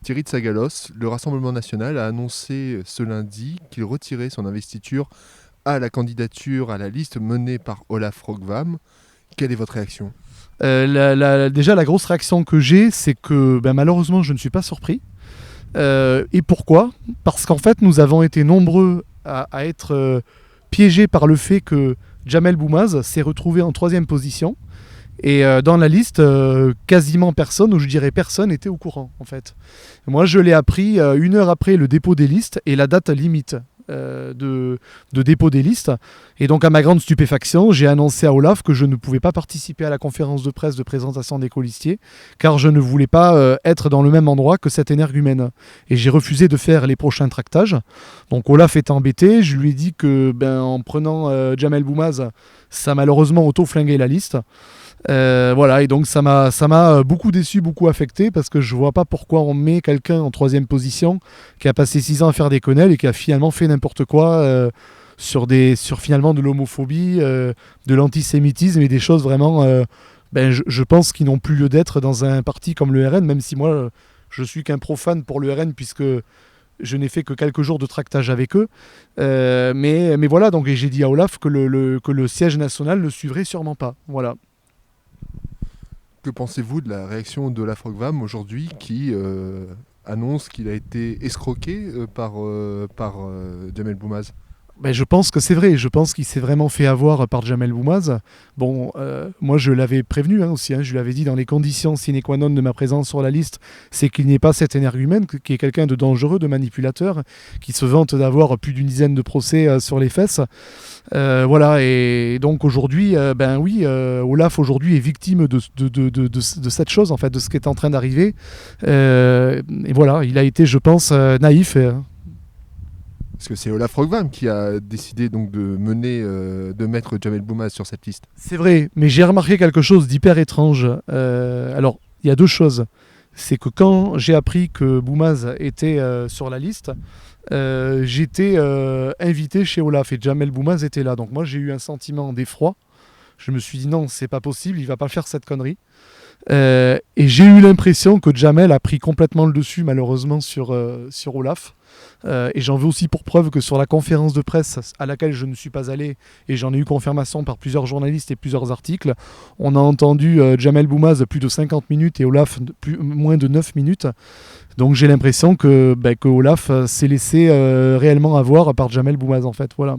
Thierry de Sagalos, le Rassemblement national a annoncé ce lundi qu'il retirait son investiture à la candidature à la liste menée par Olaf Rogvam. Quelle est votre réaction ? Déjà, la grosse réaction que j'ai, c'est que malheureusement, je ne suis pas surpris. Et pourquoi ? Parce qu'en fait, nous avons été nombreux à être piégés par le fait que Jamel Boumaz s'est retrouvé en 3e position. Et dans la liste, quasiment personne, ou je dirais personne, était au courant en fait. Moi, je l'ai appris 1 heure après le dépôt des listes et la date limite de dépôt des listes. Et donc, à ma grande stupéfaction, j'ai annoncé à Olaf que je ne pouvais pas participer à la conférence de presse de présentation des colistiers, car je ne voulais pas être dans le même endroit que cet énergumène. Et j'ai refusé de faire les prochains tractages. Donc, Olaf était embêté. Je lui ai dit que, en prenant Jamel Boumaz, ça malheureusement auto-flingué la liste. Voilà, et donc ça m'a beaucoup déçu, beaucoup affecté, parce que je vois pas pourquoi on met quelqu'un en 3e position qui a passé 6 ans à faire des quenelles et qui a finalement fait n'importe quoi sur finalement de l'homophobie, de l'antisémitisme et des choses vraiment, je pense, qui n'ont plus lieu d'être dans un parti comme le RN, même si moi je suis qu'un profane pour le RN puisque je n'ai fait que quelques jours de tractage avec eux. Mais voilà, donc j'ai dit à Olaf que le siège national ne suivrait sûrement pas. Voilà. Que pensez-vous de la réaction d'Olaf Rogvam aujourd'hui qui annonce qu'il a été escroqué par Jamel Boumaz ? Je pense que c'est vrai, je pense qu'il s'est vraiment fait avoir par Jamel Boumaz. Bon, moi je l'avais prévenu aussi, je lui avais dit dans les conditions sine qua non de ma présence sur la liste, c'est qu'il n'y ait pas cet énergumène, qui est quelqu'un de dangereux, de manipulateur, qui se vante d'avoir plus d'une dizaine de procès sur les fesses. Voilà, et donc aujourd'hui, Olaf aujourd'hui est victime de cette chose, en fait, de ce qui est en train d'arriver. Et voilà, il a été, je pense, naïf. Parce que c'est Olaf Rogvam qui a décidé donc de mettre Jamel Boumaz sur cette liste. C'est vrai, mais j'ai remarqué quelque chose d'hyper étrange. Alors, il y a 2 choses. C'est que quand j'ai appris que Boumaz était sur la liste, j'étais invité chez Olaf et Jamel Boumaz était là. Donc moi, j'ai eu un sentiment d'effroi. Je me suis dit non, c'est pas possible, il va pas faire cette connerie. Et j'ai eu l'impression que Jamel a pris complètement le dessus, malheureusement, sur Olaf. Et j'en veux aussi pour preuve que sur la conférence de presse à laquelle je ne suis pas allé, et j'en ai eu confirmation par plusieurs journalistes et plusieurs articles, on a entendu Jamel Boumaz plus de 50 minutes et Olaf moins de 9 minutes. Donc j'ai l'impression que Olaf s'est laissé réellement avoir par Jamel Boumaz en fait. Voilà.